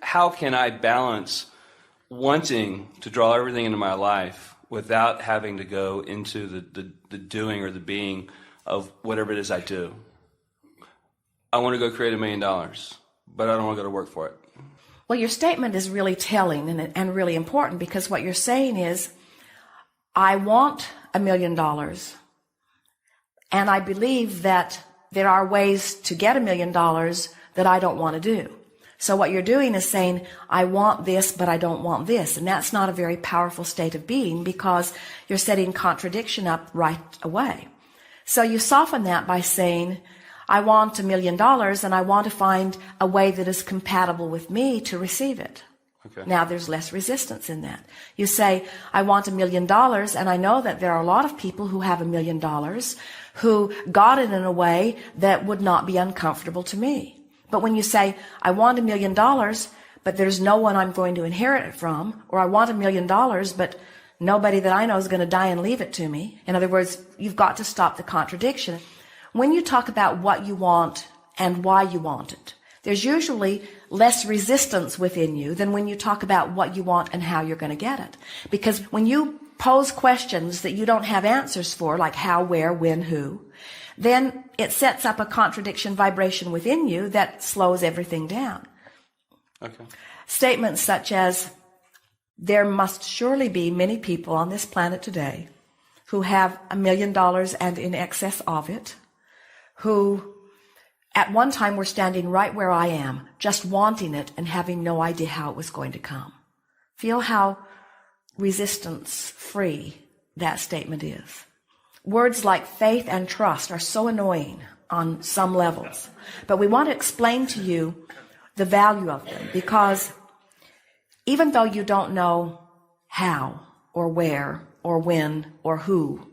How can I balance wanting to draw everything into my life without having to go into the doing or the being of whatever it is I do? I want to go create $1 million, but I don't want to go to work for it. Well, your statement is really telling and really important, because what you're saying is, I want $1 million, and I believe that there are ways to get $1 million that I don't want to do. So what you're doing is saying, I want this, but I don't want this. And that's not a very powerful state of being, because you're setting contradiction up right away. So you soften that by saying, I want $1 million, and I want to find a way that is compatible with me to receive it. Okay. Now there's less resistance in that. You say, I want $1 million, and I know that there are a lot of people who have $1 million who got it in a way that would not be uncomfortable to me. But when you say, I want $1 million, but there's no one I'm going to inherit it from, or I want $1 million, but nobody that I know is going to die and leave it to me. In other words, you've got to stop the contradiction. When you talk about what you want and why you want it, there's usually less resistance within you than when you talk about what you want and how you're going to get it. Because when you pose questions that you don't have answers for, like how, where, when, who, then it sets up a contradiction vibration within you that slows everything down. Okay. Statements such as, there must surely be many people on this planet today who have $1 million and in excess of it, who at one time were standing right where I am, just wanting it and having no idea how it was going to come. Feel how resistance-free that statement is. Words like faith and trust are so annoying on some levels, but we want to explain to you the value of them, because even though you don't know how or where or when or who,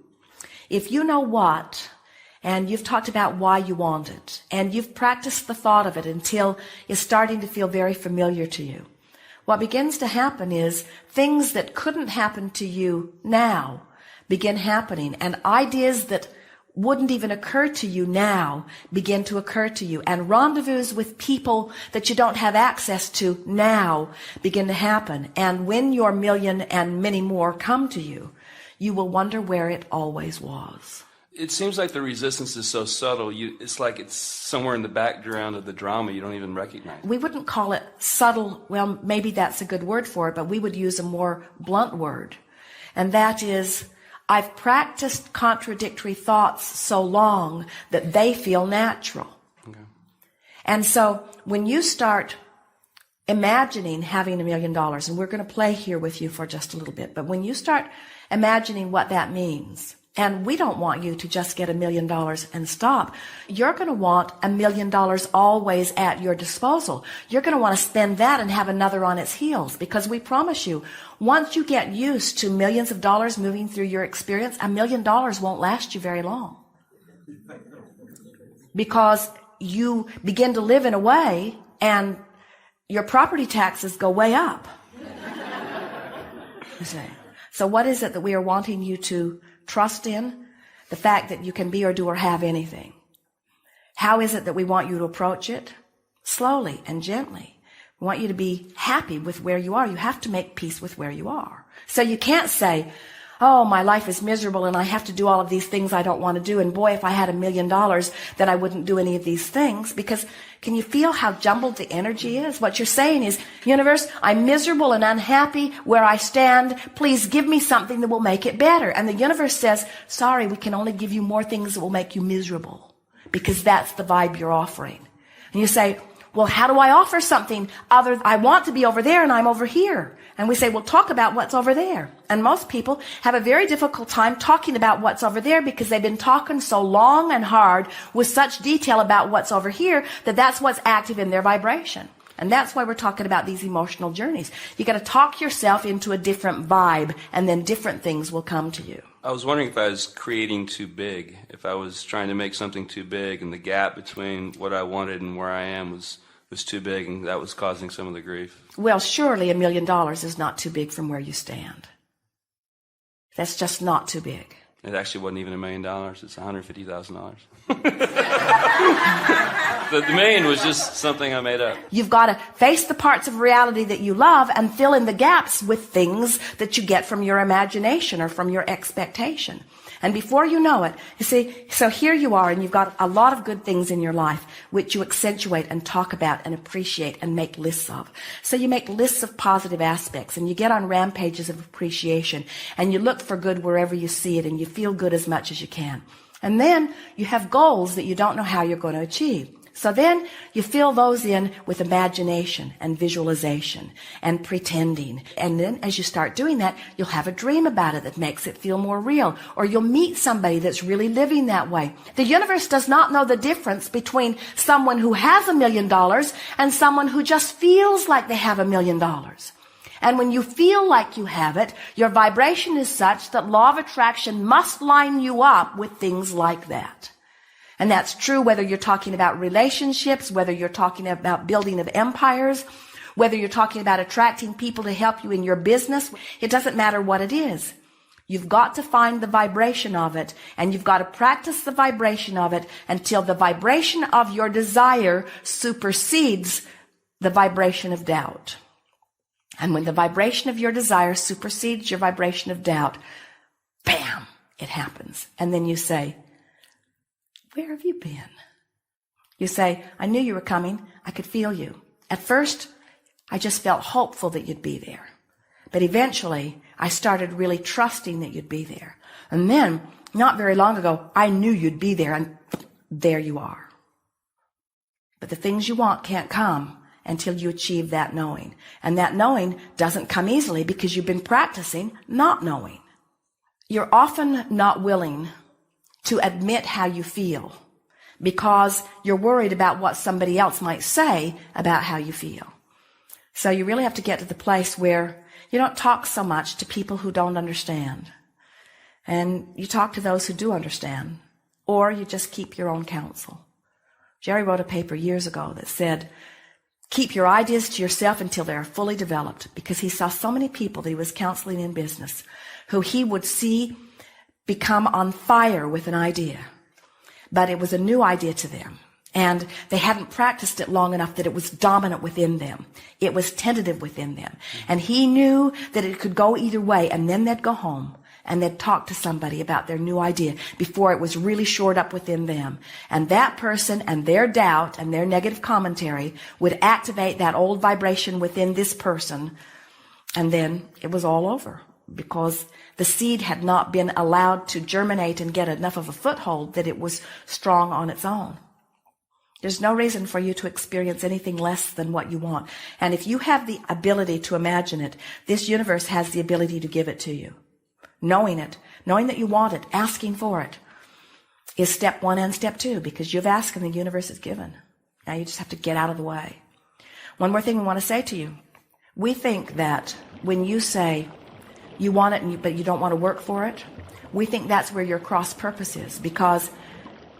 if you know what, and you've talked about why you want it, and you've practiced the thought of it until it's starting to feel very familiar to you, what begins to happen is things that couldn't happen to you now begin happening, and ideas that wouldn't even occur to you now begin to occur to you, and rendezvous with people that you don't have access to now begin to happen. And when your $1 million and many more come to you, you will wonder where it always was. It seems like the resistance is so subtle. It's like it's somewhere in the background of the drama you don't even recognize. We wouldn't call it subtle. Well, maybe that's a good word for it, but we would use a more blunt word. And that is, I've practiced contradictory thoughts so long that they feel natural. Okay. And so when you start imagining having $1 million, and we're going to play here with you for just a little bit, but when you start imagining what that means, and we don't want you to just get $1 million and stop. You're going to want $1 million always at your disposal. You're going to want to spend that and have another on its heels, because we promise you, once you get used to millions of dollars moving through your experience, $1 million won't last you very long. Because you begin to live in a way and your property taxes go way up. You see. So what is it that we are wanting you to trust in? The fact that you can be or do or have anything. How is it that we want you to approach it? Slowly and gently. We want you to be happy with where you are. You have to make peace with where you are. So you can't say, oh, my life is miserable and I have to do all of these things I don't want to do. And boy, if I had $1 million, then I wouldn't do any of these things. Because can you feel how jumbled the energy is? What you're saying is, universe, I'm miserable and unhappy where I stand. Please give me something that will make it better. And the universe says, sorry, we can only give you more things that will make you miserable, because that's the vibe you're offering. And you say, well, how do I offer something other? I want to be over there and I'm over here. And we say, well, talk about what's over there. And most people have a very difficult time talking about what's over there, because they've been talking so long and hard with such detail about what's over here that that's what's active in their vibration. And that's why we're talking about these emotional journeys. You got to talk yourself into a different vibe, and then different things will come to you. I was wondering if I was creating too big, if I was trying to make something too big, and the gap between what I wanted and where I am was too big, and that was causing some of the grief. Well, surely $1 million is not too big from where you stand. That's just not too big. It actually wasn't even $1 million. It's $150,000. The million was just something I made up. You've got to face the parts of reality that you love and fill in the gaps with things that you get from your imagination or from your expectation. And before you know it, you see, so here you are, and you've got a lot of good things in your life which you accentuate and talk about and appreciate and make lists of. So you make lists of positive aspects, and you get on rampages of appreciation, and you look for good wherever you see it, and you feel good as much as you can. And then you have goals that you don't know how you're going to achieve. So then you fill those in with imagination and visualization and pretending. And then as you start doing that, you'll have a dream about it that makes it feel more real. Or you'll meet somebody that's really living that way. The universe does not know the difference between someone who has $1 million and someone who just feels like they have $1 million. And when you feel like you have it, your vibration is such that law of attraction must line you up with things like that. And that's true whether you're talking about relationships, whether you're talking about building of empires, whether you're talking about attracting people to help you in your business. It doesn't matter what it is. You've got to find the vibration of it, and you've got to practice the vibration of it until the vibration of your desire supersedes the vibration of doubt. And when the vibration of your desire supersedes your vibration of doubt, bam, it happens. And then you say, where have you been? You say, I knew you were coming. I could feel you. At first, I just felt hopeful that you'd be there. But eventually, I started really trusting that you'd be there. And then, not very long ago, I knew you'd be there, and there you are. But the things you want can't come until you achieve that knowing. And that knowing doesn't come easily because you've been practicing not knowing. You're often not willing to admit how you feel because you're worried about what somebody else might say about how you feel. So you really have to get to the place where you don't talk so much to people who don't understand. And you talk to those who do understand. Or you just keep your own counsel. Jerry wrote a paper years ago that said, keep your ideas to yourself until they are fully developed, because he saw so many people that he was counseling in business who he would see become on fire with an idea. But it was a new idea to them. And they hadn't practiced it long enough that it was dominant within them. It was tentative within them. And he knew that it could go either way. And then they'd go home and they'd talk to somebody about their new idea before it was really shored up within them. And that person and their doubt and their negative commentary would activate that old vibration within this person. And then it was all over, because the seed had not been allowed to germinate and get enough of a foothold that it was strong on its own. There's no reason for you to experience anything less than what you want. And if you have the ability to imagine it, this universe has the ability to give it to you. Knowing it, knowing that you want it, asking for it, is step one and step two, because you've asked and the universe is given. Now you just have to get out of the way. One more thing we want to say to you. We think that when you say you want it, but you don't want to work for it, we think that's where your cross purpose is, because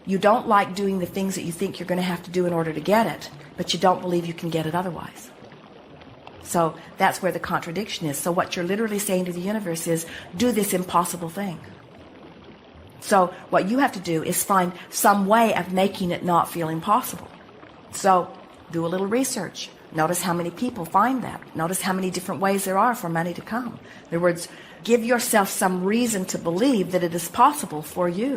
you don't like doing the things that you think you're going to have to do in order to get it, but you don't believe you can get it otherwise. So that's where the contradiction is. So what you're literally saying to the universe is, do this impossible thing. So what you have to do is find some way of making it not feel impossible. So do a little research. Notice how many people find that. Notice how many different ways there are for money to come. In other words, give yourself some reason to believe that it is possible for you.